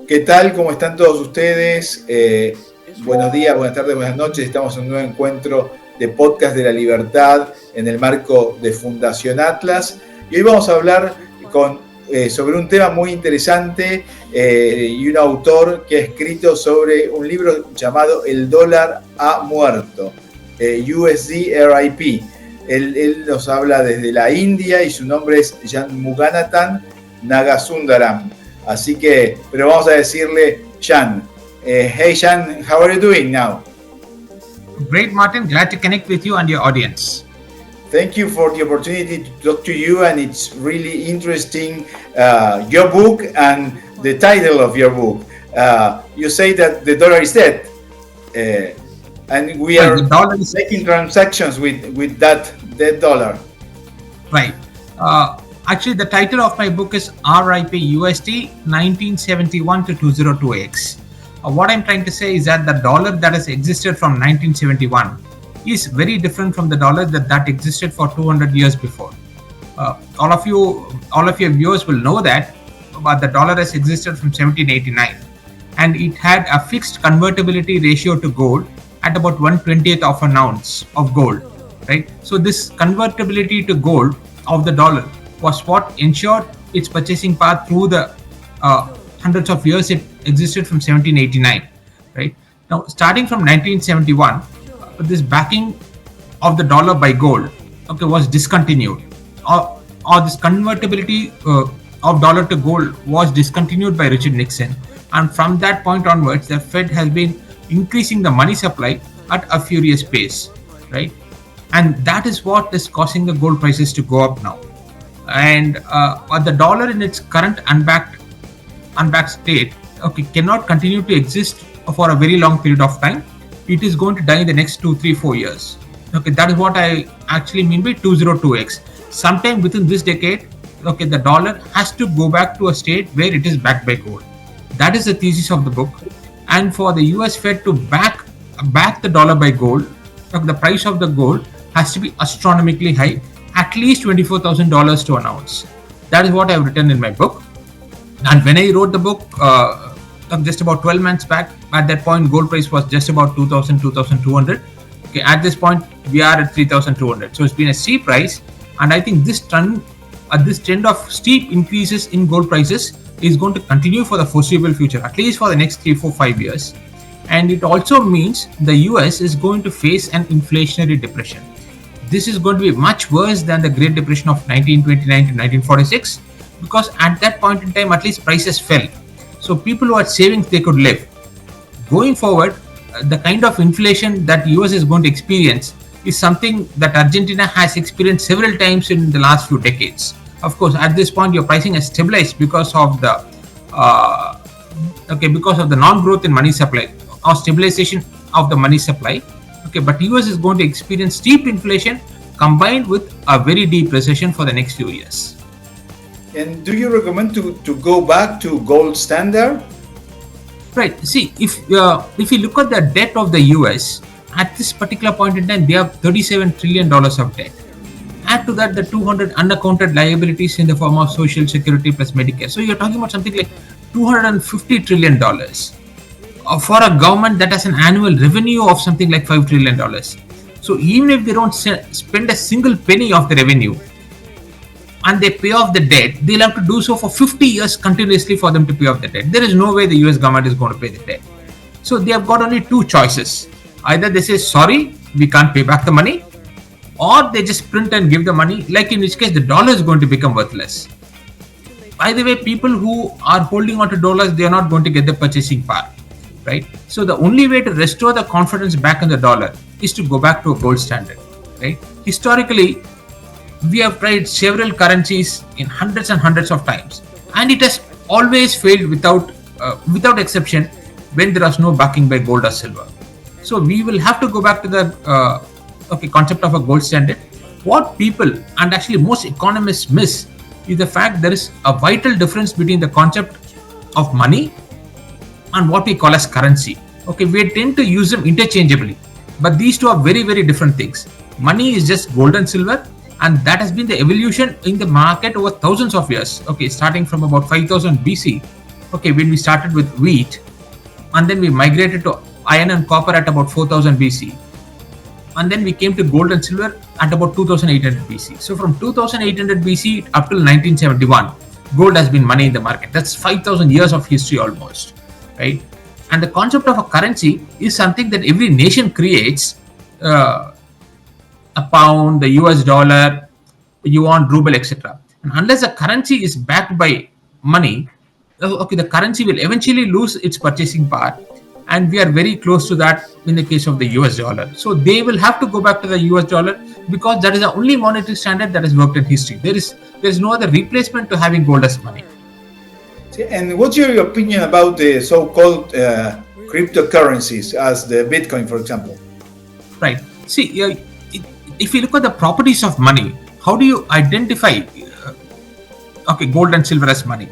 ¿Qué tal? ¿Cómo están todos ustedes? Buenos días, buenas tardes, buenas noches. Estamos en un nuevo encuentro de Podcast de la Libertad en el marco de Fundación Atlas. Y hoy vamos a hablar sobre un tema muy interesante y un autor que ha escrito sobre un libro llamado El dólar ha muerto, USD RIP. Él nos habla desde la India y su nombre es Shanmuganathan Nagasundaram. Así que, pero vamos a decirle Shan. Hey Shan, how are you doing now? Great, Martin. Glad to connect with you and your audience. Thank you for the opportunity to talk to you, and it's really interesting, your book and the title of your book. You say that the dollar is dead, and we are making transactions with that dead dollar. Right. Actually, the title of my book is RIP USD 1971 to 2026. What I'm trying to say is that the dollar that has existed from 1971 is very different from the dollar that existed for 200 years before. All of your viewers will know that, but the dollar has existed from 1789, and it had a fixed convertibility ratio to gold at about 1/20th of an ounce of gold. Right. So this convertibility to gold of the dollar was what ensured its purchasing power through the hundreds of years it existed from 1789. Right. Now, starting from 1971, this backing of the dollar by gold, was discontinued, or this convertibility of dollar to gold was discontinued by Richard Nixon, and from that point onwards, the Fed has been increasing the money supply at a furious pace. Right. And that is what is causing the gold prices to go up now. And the dollar in its current unbacked state, cannot continue to exist for a very long period of time. It is going to die in the next 2, 3, 4 years. That is what I actually mean by 2026. Sometime within this decade, the dollar has to go back to a state where it is backed by gold. That is the thesis of the book. And for the US Fed to back the dollar by gold, the price of the gold has to be astronomically high, at least $24,000 to an ounce. That is what I have written in my book. And when I wrote the book, just about 12 months back, at that point, gold price was just about 2,000, 2,200. At this point, we are at 3,200. So it's been a steep rise. And I think this trend of steep increases in gold prices is going to continue for the foreseeable future, at least for the next 3, 4, 5 years. And it also means the US is going to face an inflationary depression. This is going to be much worse than the Great Depression of 1929 to 1946, because at that point in time, at least prices fell. So people who had savings, they could live. Going forward, the kind of inflation that US is going to experience is something that Argentina has experienced several times in the last few decades. Of course, at this point, your pricing has stabilized because of the non-growth in money supply or stabilization of the money supply. But US is going to experience steep inflation combined with a very deep recession for the next few years. And do you recommend to go back to gold standard? Right. See, if you look at the debt of the US, at this particular point in time, they have $37 trillion of debt. Add to that the 200 unaccounted liabilities in the form of Social Security plus Medicare. So you're talking about something like $250 trillion. For a government that has an annual revenue of something like $5 trillion. So even if they don't spend a single penny of the revenue and they pay off the debt, they'll have to do so for 50 years continuously for them to pay off the debt. There is no way the US government is going to pay the debt. So they have got only two choices. Either they say, sorry, we can't pay back the money, or they just print and give the money, like in which case the dollar is going to become worthless. By the way, people who are holding on to dollars, they are not going to get the purchasing power. Right. So the only way to restore the confidence back in the dollar is to go back to a gold standard. Right. Historically, we have tried several currencies in hundreds and hundreds of times, and it has always failed without exception when there is no backing by gold or silver. So we will have to go back to the concept of a gold standard. What people and actually most economists miss is the fact there is a vital difference between the concept of money and what we call as currency. We tend to use them interchangeably, but these two are very, very different things. Money is just gold and silver, and that has been the evolution in the market over thousands of years. Starting from about 5000 BC, Okay, when we started with wheat, and then we migrated to iron and copper at about 4000 BC. And then we came to gold and silver at about 2800 BC. So from 2800 BC up till 1971, gold has been money in the market. That's 5,000 years of history almost, right? And the concept of a currency is something that every nation creates. A pound, the US dollar, yuan, ruble, etc. And unless the currency is backed by money, okay, the currency will eventually lose its purchasing power, and we are very close to that in the case of the US dollar. So they will have to go back to the US dollar because that is the only monetary standard that has worked in history. There is no other replacement to having gold as money. And what's your opinion about the so-called cryptocurrencies, as the Bitcoin, for example? Right. See, if you look at the properties of money, how do you identify gold and silver as money?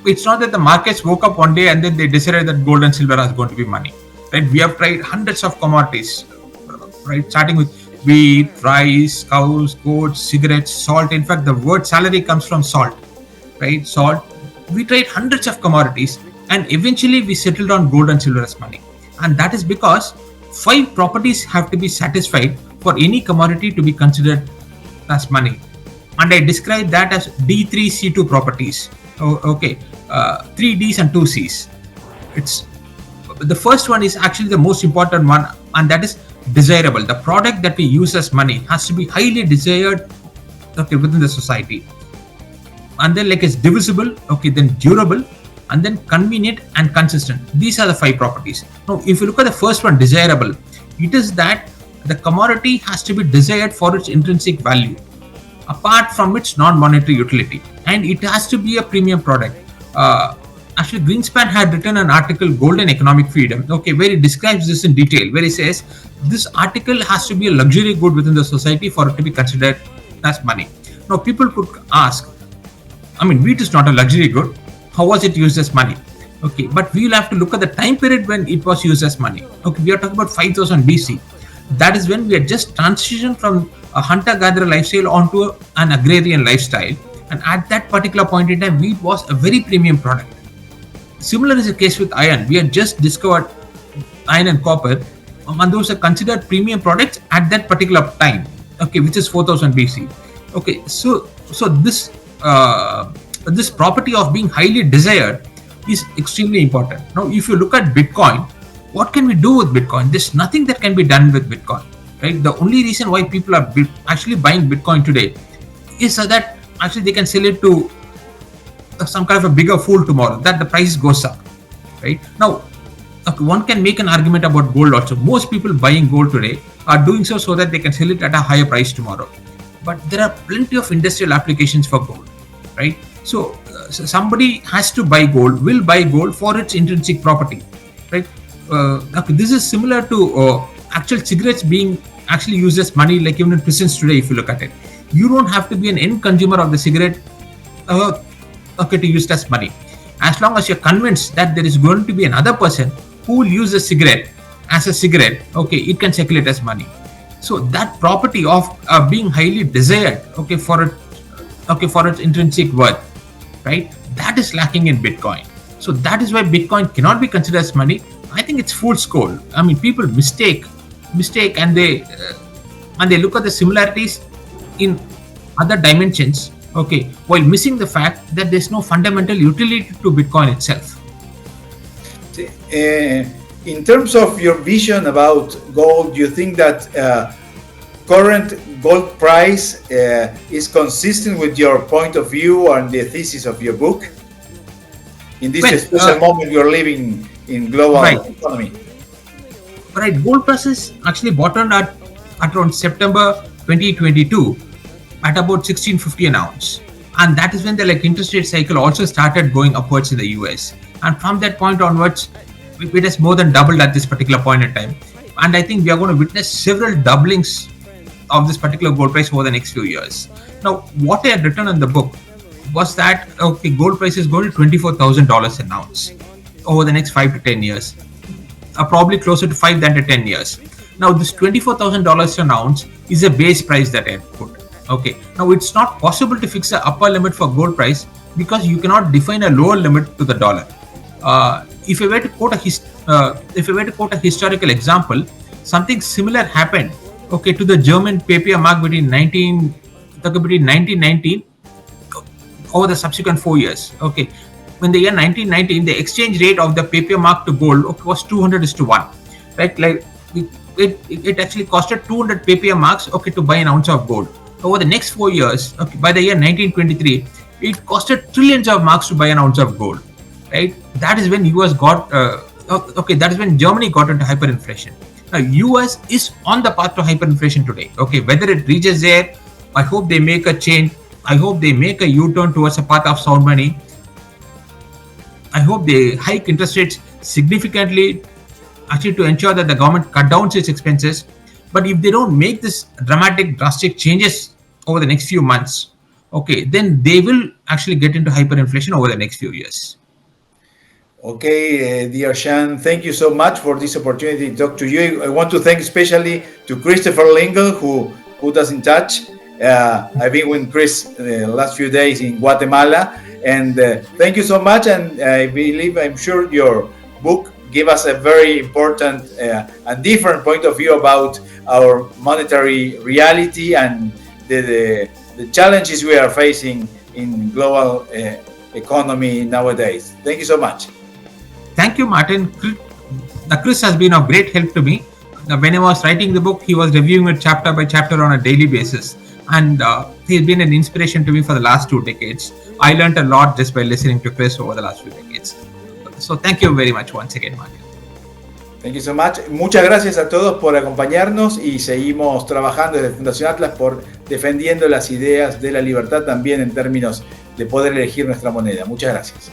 It's not that the markets woke up one day and then they decided that gold and silver are going to be money. Right? We have tried hundreds of commodities, right? Starting with wheat, rice, cows, goats, cigarettes, salt. In fact, the word salary comes from salt, right? Salt. We tried hundreds of commodities, and eventually we settled on gold and silver as money. And that is because 5 properties have to be satisfied for any commodity to be considered as money. And I describe that as D3C2 properties. 3 Ds and 2 Cs. It's the first one is actually the most important one, and that is desirable. The product that we use as money has to be highly desired within the society. And then it's divisible, then durable, and then convenient and consistent. These are the 5 properties. Now, if you look at the first one, desirable, it is that the commodity has to be desired for its intrinsic value, apart from its non-monetary utility, and it has to be a premium product. Actually, Greenspan had written an article, Golden Economic Freedom, where he describes this in detail, where he says this article has to be a luxury good within the society for it to be considered as money. Now, people could ask, wheat is not a luxury good. How was it used as money? But we will have to look at the time period when it was used as money. We are talking about 5000 BC. That is when we had just transitioned from a hunter-gatherer lifestyle onto an agrarian lifestyle. And at that particular point in time, wheat was a very premium product. Similar is the case with iron. We had just discovered iron and copper, and those are considered premium products at that particular time, which is 4000 BC. So this property of being highly desired is extremely important. Now, if you look at Bitcoin, what can we do with Bitcoin? There's nothing that can be done with Bitcoin, right? The only reason why people are actually buying Bitcoin today is so that actually they can sell it to some kind of a bigger fool tomorrow, that the price goes up, right? Now, one can make an argument about gold also. Most people buying gold today are doing so that they can sell it at a higher price tomorrow. But there are plenty of industrial applications for gold, right? So somebody has to buy gold, will buy gold for its intrinsic property, right? This is similar to actual cigarettes being actually used as money, like even in prisons today, if you look at it. You don't have to be an end consumer of the cigarette to use it as money. As long as you're convinced that there is going to be another person who will use the cigarette as a cigarette, it can circulate as money. So that property of being highly desired, for its intrinsic worth, right? That is lacking in Bitcoin. So that is why Bitcoin cannot be considered as money. I think it's fool's gold. People mistake, and they look at the similarities in other dimensions, while missing the fact that there's no fundamental utility to Bitcoin itself. In terms of your vision about gold, do you think that current gold price is consistent with your point of view and the thesis of your book? In this special moment you're living in global economy. Right, gold prices actually bottomed at around September 2022 at about 1650 an ounce, and that is when the interest rate cycle also started going upwards in the US, and from that point onwards it has more than doubled at this particular point in time, and I think we are going to witness several doublings of this particular gold price over the next few years. Now, what I had written in the book was that gold price is going to $24,000 an ounce over the next 5 to 10 years, probably closer to 5 than to 10 years. Now, this $24,000 an ounce is a base price that I had put. Now it's not possible to fix an upper limit for gold price because you cannot define a lower limit to the dollar. If I were to quote a historical example, something similar happened, okay, to the German paper mark between 1919 over the subsequent 4 years. Okay, in the year 1919, the exchange rate of the paper mark to gold, okay, was 200:1, right? Like it actually costed 200 paper marks, okay, to buy an ounce of gold. Over the next 4 years, okay, by the year 1923, it costed trillions of marks to buy an ounce of gold, right? That is when US got that is when Germany got into hyperinflation. Now US is on the path to hyperinflation today. Okay, whether it reaches there, I hope they make a change. I hope they make a U-turn towards a path of sound money. I hope they hike interest rates significantly, actually, to ensure that the government cut down its expenses. But if they don't make this drastic changes over the next few months, okay, then they will actually get into hyperinflation over the next few years. Okay, dear Shan, thank you so much for this opportunity to talk to you. I want to thank especially to Christopher Lingle, who put us in touch. I've been with Chris the last few days in Guatemala, and thank you so much. And I'm sure your book give us a very important and different point of view about our monetary reality and the challenges we are facing in global economy nowadays. Thank you so much. Thank you, Martin. Chris has been of great help to me. When I was writing the book, he was reviewing it chapter by chapter on a daily basis. And he's been an inspiration to me for the last 2 decades. I learned a lot just by listening to Chris over the last few decades. So thank you very much once again, Martin. Thank you so much. Muchas gracias a todos por acompañarnos y seguimos trabajando desde Fundación Atlas por defendiendo las ideas de la libertad también en términos de poder elegir nuestra moneda. Muchas gracias.